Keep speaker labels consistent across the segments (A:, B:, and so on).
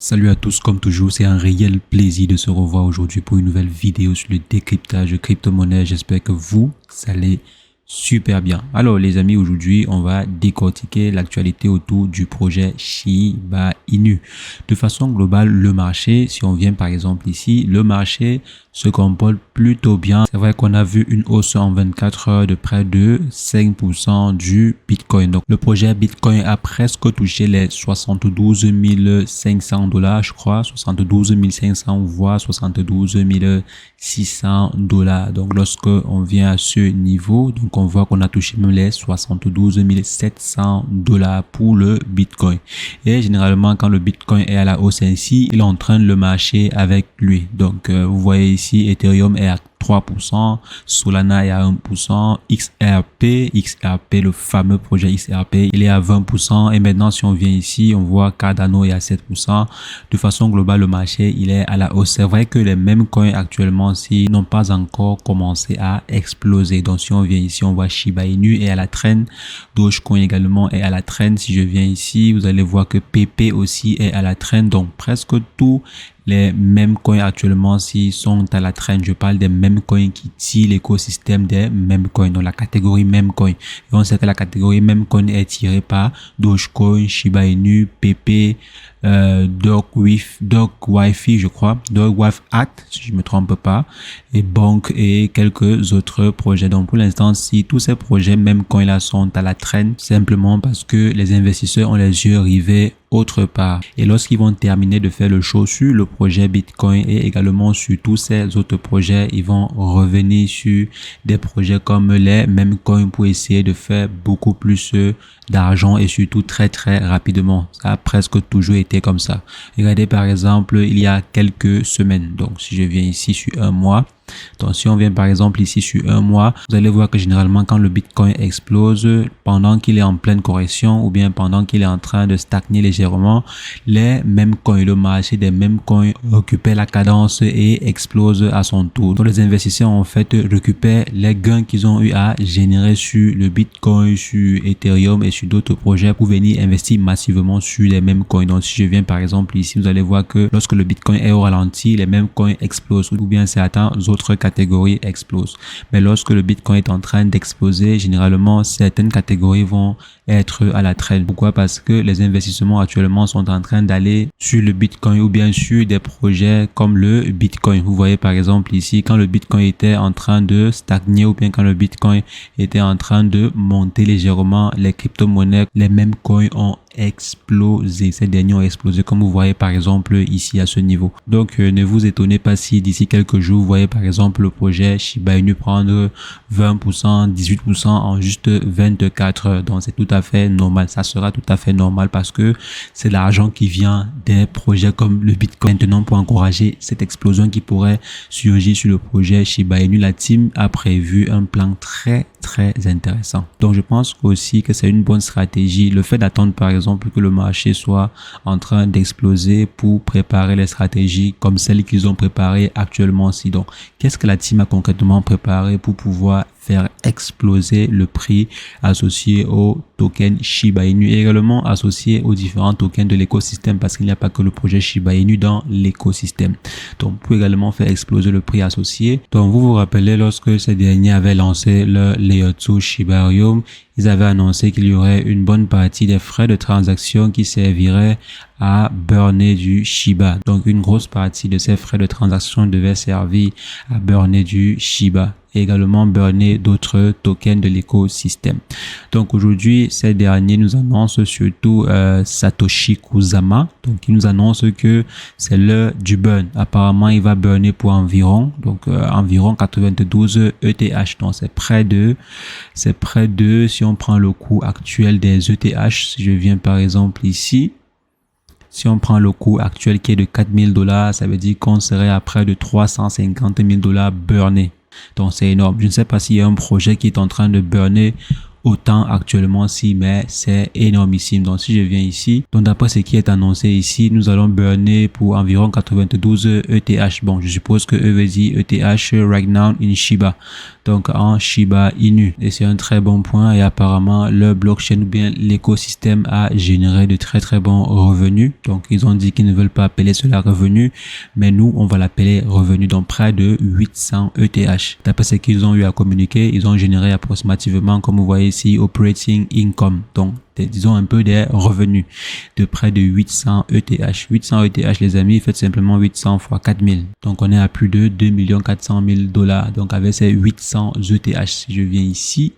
A: Salut à tous, comme toujours, c'est un réel plaisir de se revoir aujourd'hui pour une nouvelle vidéo sur le décryptage de crypto-monnaie. J'espère que vous allez super bien. Alors les amis, aujourd'hui, on va décortiquer l'actualité autour du projet Shiba Inu. De façon globale, le marché, si on vient par exemple ici, le marché se comporte plutôt bien. C'est vrai qu'on a vu une hausse en 24 heures de près de 5% du Bitcoin. Donc le projet Bitcoin a presque touché les 72 500 $, je crois, 72 500 voire 72 600 $. Donc lorsque on vient à ce niveau, donc on voit qu'on a touché même les 72 700 $ pour le Bitcoin. Et généralement, quand le Bitcoin est à la hausse ainsi, il entraîne le marché avec lui. Donc vous voyez ici, Ethereum est à 3%, Solana est à 1%, XRP, le fameux projet XRP, il est à 20%. Et maintenant, si on vient ici, on voit Cardano est à 7%. De façon globale, le marché, il est à la hausse. C'est vrai que les mêmes coins actuellement, n'ont pas encore commencé à exploser. Donc, si on vient ici, on voit Shiba Inu est à la traîne. Dogecoin également est à la traîne. Si je viens ici, vous allez voir que PP aussi est à la traîne. Donc, presque tous les mêmes coins actuellement sont à la traîne. Je parle des mêmes coins qui tirent l'écosystème des mêmes coins. Donc la catégorie même coin. Et on sait que la catégorie même coin est tirée par Dogecoin, Shiba Inu, PP, Dog Wi-Fi, je crois, Dog Wi-Fi, si je me trompe pas, et Bonk et quelques autres projets. Donc pour l'instant, si tous ces projets même coins là sont à la traîne, simplement parce que les investisseurs ont les yeux rivés autre part. Et lorsqu'ils vont terminer de faire le show sur le projet Bitcoin et également sur tous ces autres projets, ils vont revenir sur des projets comme les mêmes coins pour essayer de faire beaucoup plus d'argent et surtout très rapidement. Ça a presque toujours été comme ça. Regardez par exemple, il y a quelques semaines. Donc si je viens ici sur un mois, donc si on vient par exemple ici sur un mois, vous allez voir que généralement quand le Bitcoin explose, pendant qu'il est en pleine correction ou bien pendant qu'il est en train de stagner légèrement, les mêmes coins, le marché des mêmes coins récupère la cadence et explose à son tour. Donc les investisseurs en fait récupèrent les gains qu'ils ont eu à générer sur le Bitcoin, sur Ethereum et sur d'autres projets pour venir investir massivement sur les mêmes coins. Donc si je viens par exemple ici, vous allez voir que lorsque le Bitcoin est au ralenti, les mêmes coins explosent ou bien certains autres catégories explosent. Mais lorsque le Bitcoin est en train d'exploser, généralement, certaines catégories vont être à la traîne. Pourquoi? Parce que les investissements actuellement sont en train d'aller sur le Bitcoin ou bien sur des projets comme le Bitcoin. Vous voyez par exemple ici, quand le Bitcoin était en train de stagner ou bien quand le Bitcoin était en train de monter légèrement, les crypto-monnaies, les mêmes coins ont explosé. Ces derniers ont explosé comme vous voyez par exemple ici à ce niveau. Donc ne vous étonnez pas si d'ici quelques jours, vous voyez par exemple le projet Shiba Inu prendre 20%, 18% en juste 24 heures. Donc c'est tout à fait normal. Ça sera tout à fait normal parce que c'est l'argent qui vient des projets comme le Bitcoin. Maintenant, pour encourager cette explosion qui pourrait surgir sur le projet Shiba Inu, la team a prévu un plan très intéressant. Donc je pense aussi que c'est une bonne stratégie. Le fait d'attendre par exemple que le marché soit en train d'exploser pour préparer les stratégies comme celles qu'ils ont préparées actuellement. Donc qu'est-ce que la team a concrètement préparé pour pouvoir faire exploser le prix associé au token Shiba Inu et également associé aux différents tokens de l'écosystème parce qu'il n'y a pas que le projet Shiba Inu dans l'écosystème. Donc pour également faire exploser le prix associé. Donc vous vous rappelez lorsque ces derniers avaient lancé le Layer 2 Shibarium, ils avaient annoncé qu'il y aurait une bonne partie des frais de transaction qui serviraient à burner du Shiba. Donc une grosse partie de ces frais de transaction devait servir à burner du Shiba et également burner d'autres tokens de l'écosystème. Donc aujourd'hui, ces derniers nous annoncent surtout Satoshi Kusama. Donc il nous annonce que c'est l'heure du burn. Apparemment, il va burner pour environ 92 ETH. Donc c'est près de si on prend le coût actuel des ETH, si je viens par exemple ici, si on prend le coût actuel qui est de 4 000 $, ça veut dire qu'on serait à près de 350 000 $ burnés. Donc c'est énorme. Je ne sais pas s'il y a un projet qui est en train de burner autant actuellement si, mais c'est énormissime. Donc si je viens ici, donc d'après ce qui est annoncé ici, nous allons burner pour environ 92 ETH. Bon, je suppose que eux veut dire ETH right now in Shiba, donc en Shiba Inu, et c'est un très bon point. Et apparemment le blockchain ou bien l'écosystème a généré de très bons revenus. Donc ils ont dit qu'ils ne veulent pas appeler cela revenu, mais nous on va l'appeler revenu. Donc près de 800 ETH. D'après ce qu'ils ont eu à communiquer, ils ont généré approximativement, comme vous voyez ici, operating income, donc disons un peu des revenus de près de 800 ETH. 800 ETH les amis, faites simplement 800 fois 4000. Donc on est à plus de 2 400 000 $. Donc avec ces 800 ETH, si je viens ici,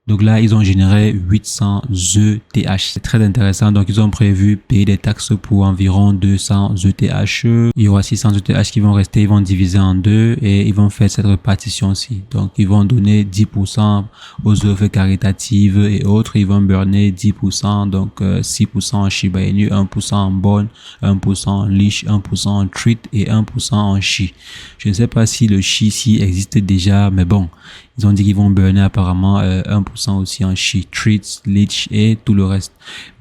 A: donc là, ils ont généré 800 ETH. C'est très intéressant. Donc, ils ont prévu payer des taxes pour environ 200 ETH. Il y aura 600 ETH qui vont rester. Ils vont diviser en deux et ils vont faire cette répartition-ci. Donc, ils vont donner 10% aux œuvres caritatives et autres. Ils vont burner 10%. Donc, 6% en Shiba Inu, 1% en Bon, 1% en Leash, 1% en Treat et 1% en Shi. Je ne sais pas si le Shi ici existe déjà, mais bon. Ils ont dit qu'ils vont burner apparemment 1% aussi en Shi, Treats, Leech et tout le reste.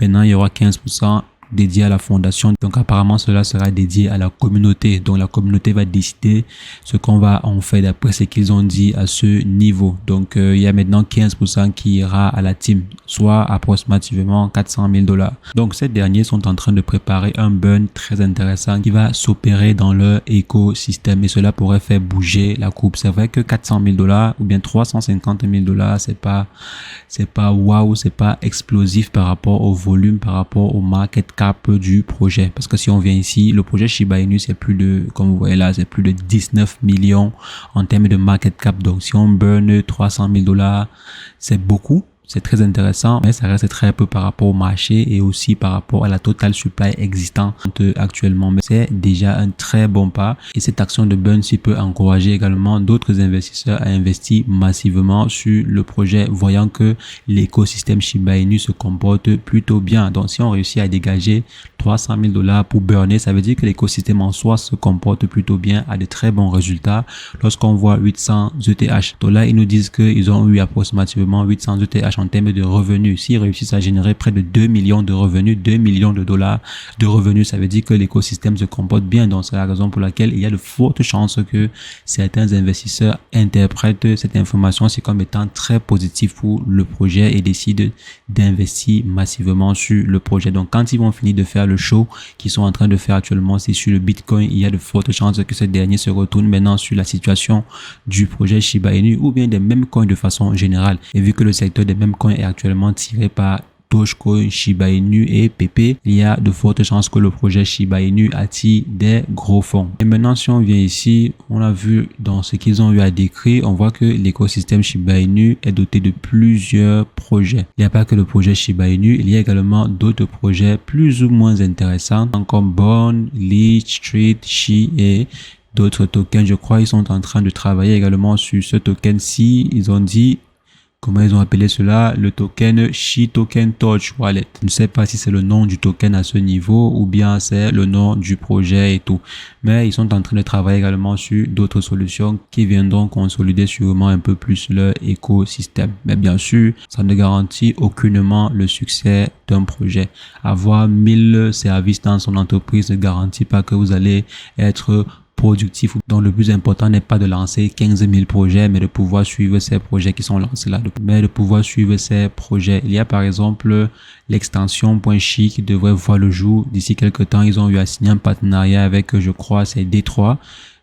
A: Maintenant, il y aura 15% dédié à la fondation. Donc apparemment cela sera dédié à la communauté. Donc la communauté va décider ce qu'on va en faire d'après ce qu'ils ont dit à ce niveau. Donc il y a maintenant 15% qui ira à la team, soit approximativement 400 000 $. Donc ces derniers sont en train de préparer un burn très intéressant qui va s'opérer dans leur écosystème et cela pourrait faire bouger la courbe. C'est vrai que 400 000 $ ou bien 350 000 $, c'est pas waouh, c'est pas explosif par rapport au volume, par rapport au market cap du projet. Parce que si on vient ici, le projet Shiba Inu, c'est plus de, comme vous voyez là, c'est plus de 19 millions en termes de market cap. Donc, si on burn 300 000 $, c'est beaucoup. C'est très intéressant, mais ça reste très peu par rapport au marché et aussi par rapport à la total supply existante actuellement. Mais c'est déjà un très bon pas et cette action de burn peut encourager également d'autres investisseurs à investir massivement sur le projet, voyant que l'écosystème Shiba Inu se comporte plutôt bien. Donc, si on réussit à dégager 300 000 $ pour burner, ça veut dire que l'écosystème en soi se comporte plutôt bien, a de très bons résultats. Lorsqu'on voit 800 ETH, donc là, ils nous disent qu'ils ont eu approximativement 800 ETH en termes de revenus. S'ils réussissent à générer près de 2 millions de revenus, 2 millions de dollars de revenus, ça veut dire que l'écosystème se comporte bien. Donc, c'est la raison pour laquelle il y a de fortes chances que certains investisseurs interprètent cette information aussi comme étant très positif pour le projet et décident d'investir massivement sur le projet. Donc, quand ils vont finir de faire le show qu'ils sont en train de faire actuellement, c'est sur le Bitcoin, il y a de fortes chances que ce dernier se retourne maintenant sur la situation du projet Shiba Inu ou bien des mêmes coins de façon générale. Et vu que le secteur des mêmes coins est actuellement tiré par Dogecoin, Shiba Inu et PP, il y a de fortes chances que le projet Shiba Inu attire des gros fonds. Et maintenant, si on vient ici, on a vu dans ce qu'ils ont eu à décrire, on voit que l'écosystème Shiba Inu est doté de plusieurs projets. Il n'y a pas que le projet Shiba Inu, il y a également d'autres projets plus ou moins intéressants, comme Bond, Leech, Street, Shi et d'autres tokens. Je crois qu'ils sont en train de travailler également sur ce token-ci. Ils ont dit, comment ils ont appelé cela? Le token Shi Token Torch Wallet. Je ne sais pas si c'est le nom du token à ce niveau ou bien c'est le nom du projet et tout. Mais ils sont en train de travailler également sur d'autres solutions qui viendront consolider sûrement un peu plus leur écosystème. Mais bien sûr, ça ne garantit aucunement le succès d'un projet. Avoir 1000 services dans son entreprise ne garantit pas que vous allez être productif. Donc le plus important n'est pas de lancer 15 000 projets, mais de pouvoir suivre ces projets qui sont lancés là, mais de pouvoir suivre ces projets. Il y a par exemple l'extension .chi qui devrait voir le jour d'ici quelques temps. Ils ont eu à signer un partenariat avec, je crois, c'est D3.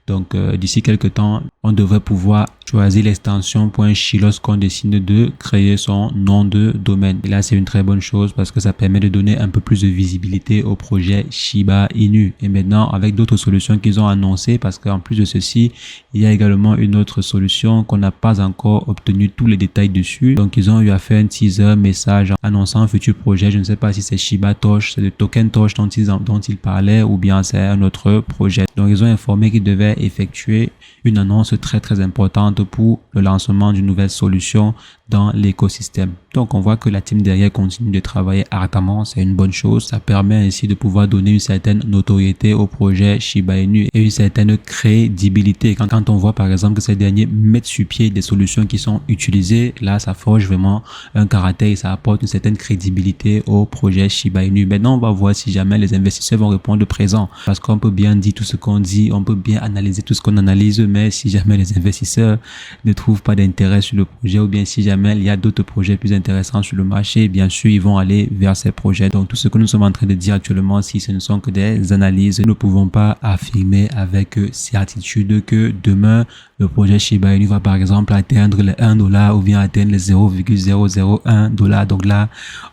A: Donc d'ici quelques temps, on devrait pouvoir choisir l'extension .chi lorsqu'on décide de créer son nom de domaine. Et là, c'est une très bonne chose parce que ça permet de donner un peu plus de visibilité au projet Shiba Inu. Et maintenant, avec d'autres solutions qu'ils ont annoncées, parce qu'en plus de ceci, il y a également une autre solution qu'on n'a pas encore obtenu tous les détails dessus. Donc, ils ont eu à faire un teaser message annonçant un futur projet. Je ne sais pas si c'est Shiba Tosh, c'est le token Tosh dont ils parlaient ou bien c'est un autre projet. Donc, ils ont informé qu'ils devaient effectuer une annonce très importante pour le lancement d'une nouvelle solution dans l'écosystème. Donc, on voit que la team derrière continue de travailler ardemment. C'est une bonne chose. Ça permet ainsi de pouvoir donner une certaine notoriété au projet Shiba Inu et une certaine crédibilité. Quand on voit, par exemple, que ces derniers mettent sur pied des solutions qui sont utilisées, là, ça forge vraiment un caractère et ça apporte une certaine crédibilité au projet Shiba Inu. Maintenant, on va voir si jamais les investisseurs vont répondre présent. Parce qu'on peut bien dire tout ce qu'on dit, on peut bien analyser tout ce qu'on analyse, mais si jamais les investisseurs ne trouvent pas d'intérêt sur le projet ou bien si jamais il y a d'autres projets plus intéressants sur le marché, bien sûr, ils vont aller vers ces projets. Donc, tout ce que nous sommes en train de dire actuellement, si ce ne sont que des analyses, nous ne pouvons pas affirmer avec certitude que demain, le projet Shiba Inu va par exemple atteindre les $1 ou bien atteindre les 0,001 $. Donc là,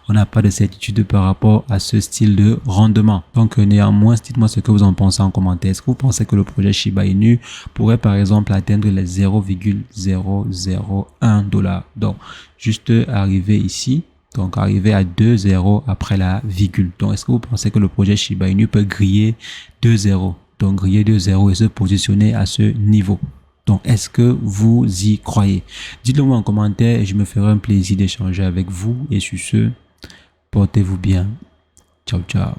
A: on n'a pas de certitude par rapport à ce style de rendement. Donc néanmoins, dites-moi ce que vous en pensez en commentaire. Est-ce que vous pensez que le projet Shiba Inu pourrait par exemple atteindre les 0,001 $? Donc juste arriver ici. Donc, arriver à 2 zéros après la virgule. Donc, est-ce que vous pensez que le projet Shiba Inu peut griller 2 zéros? Donc, griller 2 zéros et se positionner à ce niveau. Donc, est-ce que vous y croyez? Dites-le moi en commentaire et je me ferai un plaisir d'échanger avec vous. Et sur ce, portez-vous bien. Ciao, ciao.